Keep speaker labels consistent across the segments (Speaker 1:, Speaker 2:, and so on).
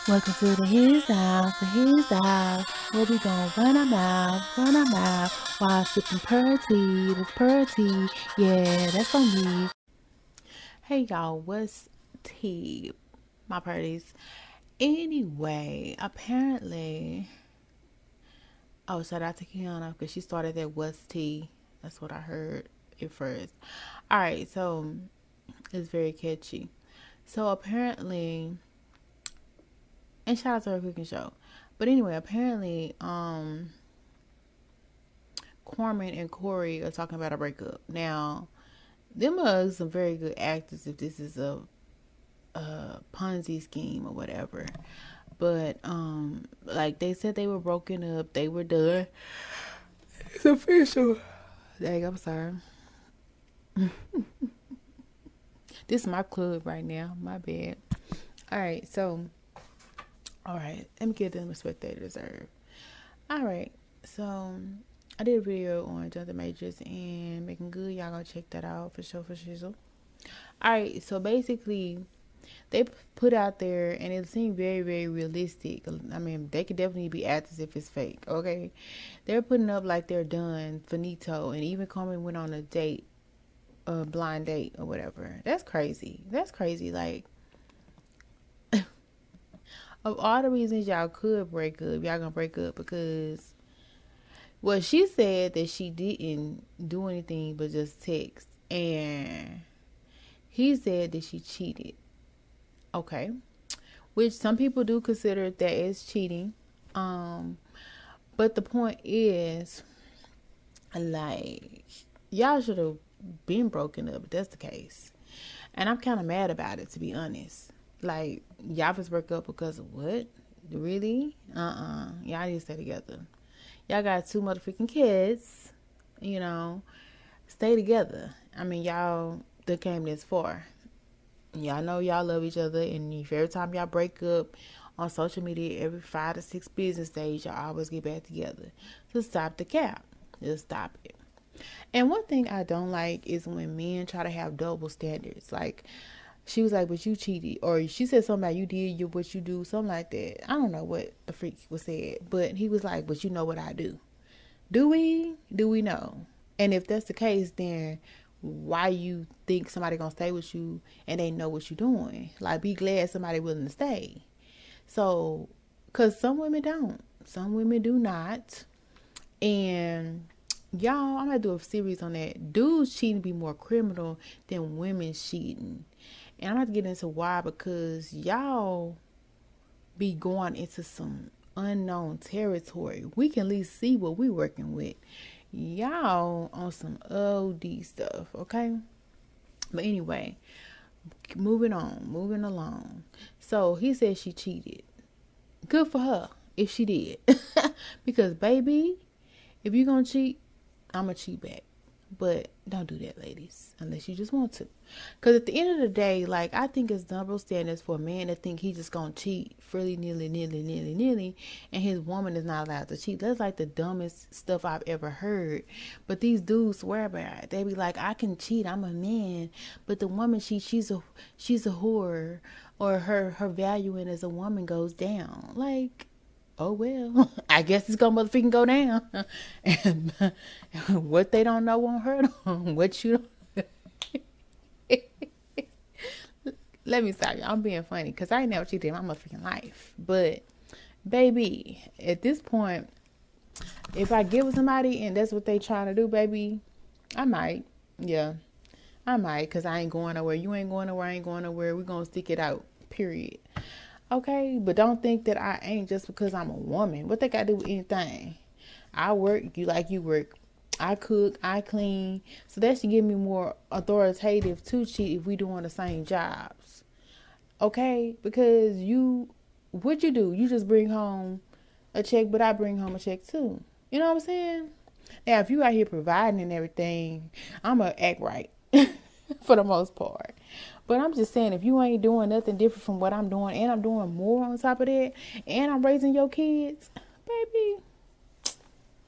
Speaker 1: Welcome to his house, where we gon' run our mouth, while sipping purty, this purty, yeah, that's on me. Hey y'all, what's tea? My purties. Anyway, apparently, shout out to Kiana, because she started that what's tea. That's what I heard at first. Alright, so, it's very catchy. So apparently, and shout out to her cooking show. But anyway, apparently, Carmen and Corey are talking about a breakup. Now, them are some very good actors if this is a Ponzi scheme or whatever. But like they said they were broken up, they were done. It's official. Dang, I'm sorry. This is my club right now. My bad. Alright, so let me give them the respect they deserve. Alright, so I did a video on Jonathan Majors and Making Good. Y'all go check that out for sure, for shizzle. Alright, so basically, they put out there, and it seemed very, very realistic. I mean, they could definitely be actors if it's fake, okay? They're putting up like they're done, finito, and even Carmen went on a date, a blind date or whatever. That's crazy. That's crazy. Like, of all the reasons y'all could break up, y'all gonna break up because, well, she said that she didn't do anything but just text, and he said that she cheated. Okay, which some people do consider that as cheating. But the point is, like, y'all should have been broken up if that's the case. And I'm kind of mad about it, to be honest. Like, y'all just broke up because of what? Really? Y'all need to stay together. Y'all got 2 motherfucking kids. You know, stay together. I mean, y'all that came this far. Y'all know y'all love each other, and if every time y'all break up on social media, every 5 to 6 business days, y'all always get back together. So stop the cap. Just stop it. And one thing I don't like is when men try to have double standards. Like, she was like, but you cheated. Or she said something about you did what you do, something like that. I don't know what the freak was said. But he was like, but you know what I do. Do we? Do we know? And if that's the case, then why you think somebody gonna stay with you and they know what you're doing? Like, be glad somebody willing to stay. So, because some women don't. Some women do not. And y'all, I'm gonna do a series on that. Dudes cheating be more criminal than women cheating. And I'm gonna get into why, because y'all be going into some unknown territory. We can at least see what we working with. Y'all on some OD stuff, okay? But anyway, moving along. So he said she cheated. Good for her if she did. Because baby, if you gonna cheat, I'ma cheat back. But don't do that, ladies, unless you just want to. Because at the end of the day, like, I think it's double standards for a man to think he's just going to cheat freely, nearly, and his woman is not allowed to cheat. That's like the dumbest stuff I've ever heard. But these dudes swear by it. They be like, I can cheat, I'm a man. But the woman she's a whore, or her valuing as a woman goes down. Like, oh well, I guess it's gonna motherfucking go down. And what they don't know won't hurt them. What you don't. Let me stop you. I'm being funny because I ain't never cheated in my motherfucking life. But baby, at this point, if I get with somebody and that's what they trying to do, baby, I might. Yeah, I might, because I ain't going nowhere. You ain't going nowhere. I ain't going nowhere. We're gonna stick it out. Period. Okay, but don't think that I ain't just because I'm a woman. What they got to do with anything? I work, you like you work. I cook, I clean. So that should give me more authoritative to cheat if we doing the same jobs. Okay? Because what you do? You just bring home a check, but I bring home a check too. You know what I'm saying? Now, if you out here providing and everything, I'm going to act right for the most part. But I'm just saying, if you ain't doing nothing different from what I'm doing, and I'm doing more on top of that, and I'm raising your kids, baby,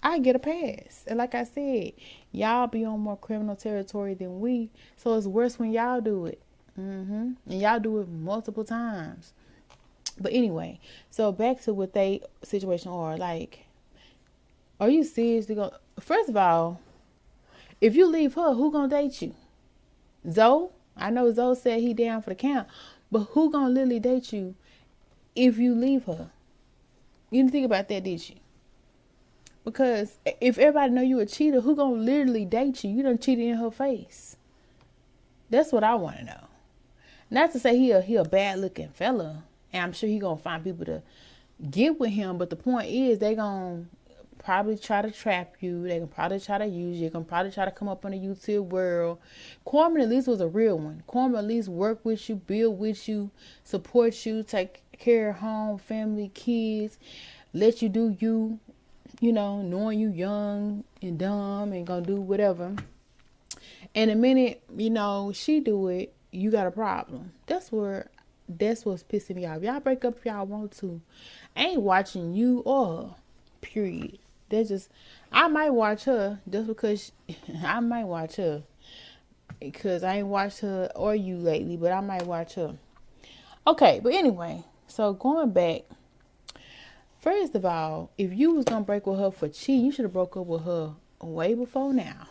Speaker 1: I get a pass. And like I said, y'all be on more criminal territory than we, so it's worse when y'all do it. And y'all do it multiple times. But anyway, so back to what they situation are. Like, are you seriously going to... First of all, if you leave her, who gonna date you? Zoe? I know Zoe said he down for the count, but who gonna literally date you if you leave her? You didn't think about that, did you? Because if everybody know you a cheater, who gonna literally date you? You done cheated in her face. That's what I want to know. Not to say he a bad looking fella, and I'm sure he gonna find people to get with him. But the point is, they gonna probably try to trap you. They can probably try to use you. They can probably try to come up in the YouTube world. Carmen at least was a real one. Carmen at least work with you, build with you, support you, take care of home, family, kids, let you do you. You know, knowing you young and dumb and gonna do whatever. And the minute, you know, she do it, you got a problem. That's what's pissing me off. Y'all break up if y'all want to. I ain't watching you or her. Period. That's just... I might watch her just because... I might watch her. Because I ain't watched her or you lately, but I might watch her. Okay, but anyway. So going back... First of all, if you was going to break with her for cheating, you should have broke up with her way before now.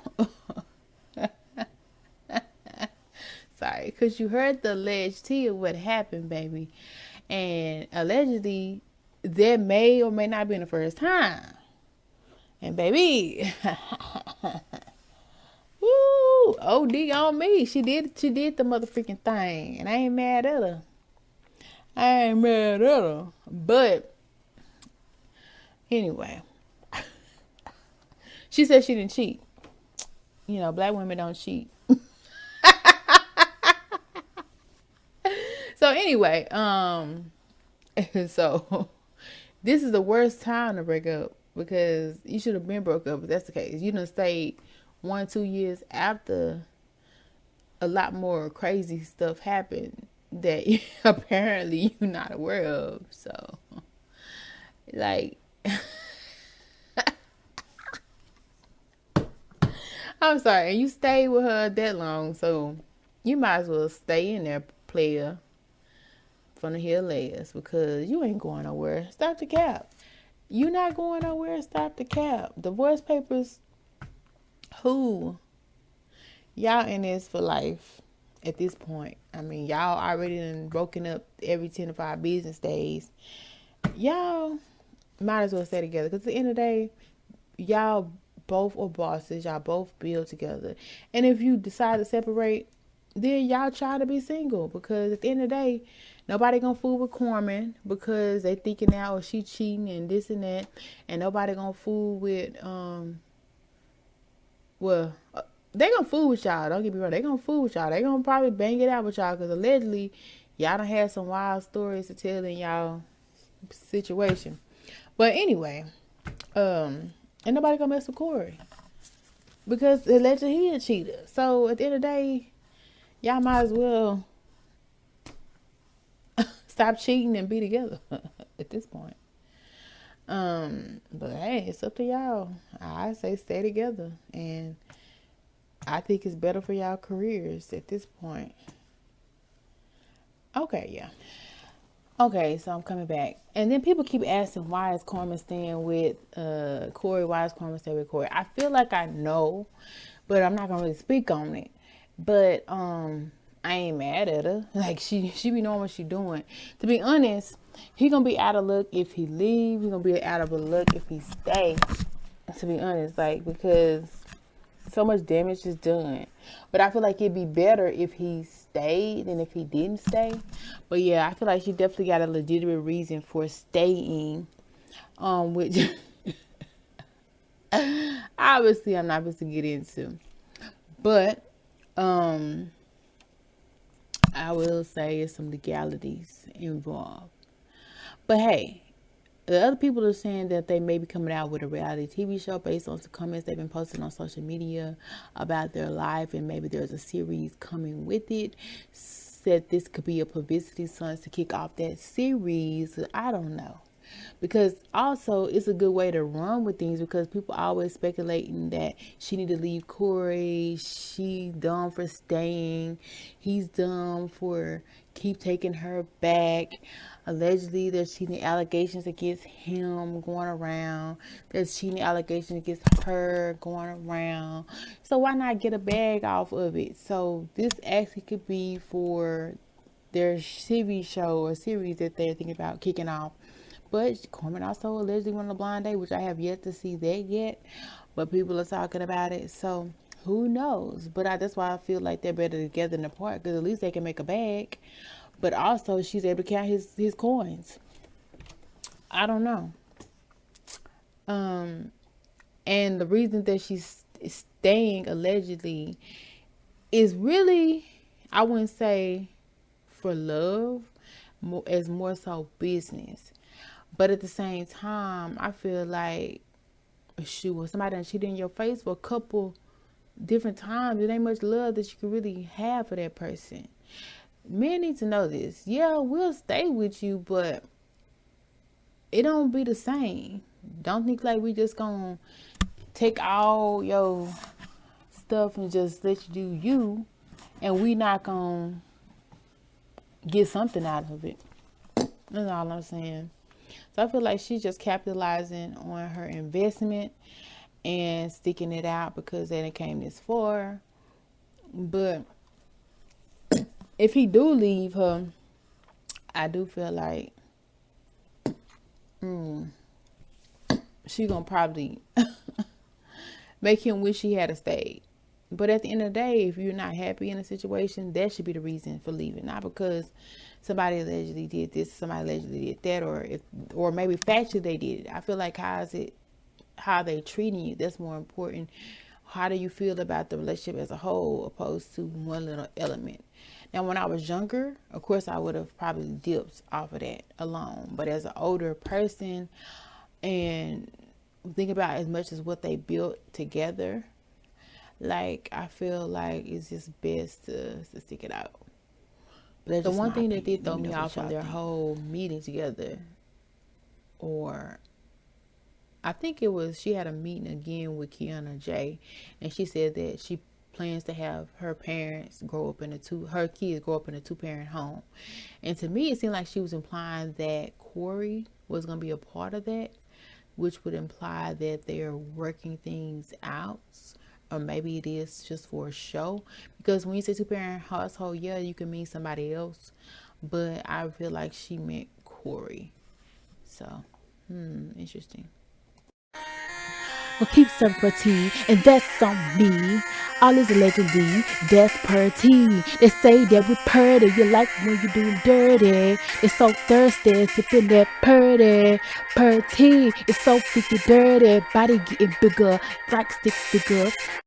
Speaker 1: Sorry, because you heard the alleged tea of what happened, baby. And allegedly, that may or may not be the first time. And baby, woo, OD on me. She did the motherfucking thing. And I ain't mad at her. But... anyway, she said she didn't cheat. You know, black women don't cheat. So anyway, so this is the worst time to break up because you should have been broke up if that's the case. You done stayed 1-2 years after a lot more crazy stuff happened that apparently you're not aware of. So, like... I'm sorry, and you stayed with her that long, so you might as well stay in there, player, from the Himalayas, because you ain't going nowhere. Stop the cap. You not going nowhere. Stop the cap. Divorce papers. Who? Y'all in this for life at this point. I mean, y'all already done broken up every 10 to 5 business days. Y'all might as well stay together, because at the end of the day, y'all both are bosses. Y'all both build together. And if you decide to separate, then y'all try to be single, because at the end of the day, nobody gonna fool with Carmen because they thinking now, oh, she cheating and this and that, and nobody gonna fool with they gonna fool with y'all. Don't get me wrong, they gonna fool with y'all. They gonna probably bang it out with y'all, because allegedly y'all done had some wild stories to tell in y'all situation. But anyway, ain't nobody gonna mess with Corey, because allegedly he a cheater. So at the end of the day, y'all might as well stop cheating and be together at this point. But hey, it's up to y'all. I say stay together, and I think it's better for y'all careers at this point. Okay, yeah. Okay, so I'm coming back. And then people keep asking, why is Carmen staying with Corey? Why is Carmen staying with Corey? I feel like I know, but I'm not going to really speak on it. But I ain't mad at her. Like, she be knowing what she doing. To be honest, he going to be out of luck if he leave. He going to be out of luck if he stay. To be honest, like, because so much damage is done. But I feel like it'd be better if he stayed than if he didn't stay. But yeah, I feel like she definitely got a legitimate reason for staying. Which obviously I'm not supposed to get into. But I will say there's some legalities involved. But hey, the other people are saying that they may be coming out with a reality TV show based on some comments they've been posting on social media about their life, and maybe there's a series coming with it. Said this could be a publicity stunt to kick off that series. I don't know. Because also it's a good way to run with things, because people always speculating that she need to leave Corey, she dumb for staying, he's dumb for keep taking her back. Allegedly, there's cheating allegations against him going around. There's cheating allegations against her going around. So why not get a bag off of it? So this actually could be for their TV show or series that they're thinking about kicking off. But Carmen also allegedly went on a blind date, which I have yet to see that yet. But people are talking about it. So who knows? But that's why I feel like they're better together than apart, because at least they can make a bag. But also she's able to count his coins. I don't know. And the reason that she's staying allegedly is really, I wouldn't say for love, as more so business. But at the same time, I feel like, shoot, when somebody done cheated in your face for a couple different times, it ain't much love that you can really have for that person. Men need to know this. Yeah, we'll stay with you, but it don't be the same. Don't think like we just gonna take all your stuff and just let you do you, and we not gonna get something out of it. That's all I'm saying. So I feel like she's just capitalizing on her investment and sticking it out because they done came this far. But if he do leave her, I do feel like she gonna probably make him wish he had stayed. But at the end of the day, if you're not happy in a situation, that should be the reason for leaving. Not because somebody allegedly did this, somebody allegedly did that, or maybe factually they did it. I feel like how they treating you, that's more important. How do you feel about the relationship as a whole opposed to one little element? Now, when I was younger, of course, I would have probably dipped off of that alone. But as an older person and think about as much as what they built together, like, I feel like it's just best to stick it out. But the one thing that did throw me off on their whole meeting together, or I think it was, she had a meeting again with Kiana J, and she said that she plans to have her kids grow up in a 2-parent home. And to me, it seemed like she was implying that Corey was going to be a part of that, which would imply that they're working things out. Or maybe it is just for a show. Because when you say 2-parent household, yeah, you can mean somebody else. But I feel like she meant Corey. So, interesting.
Speaker 2: Well, keep serving for tea, and that's on me. All is allegedly, that's per tea. They say that we purty, you like when you do dirty. It's so thirsty, sipping that purty. Per tea, it's so freaky dirty. Body getting bigger, like stick figures.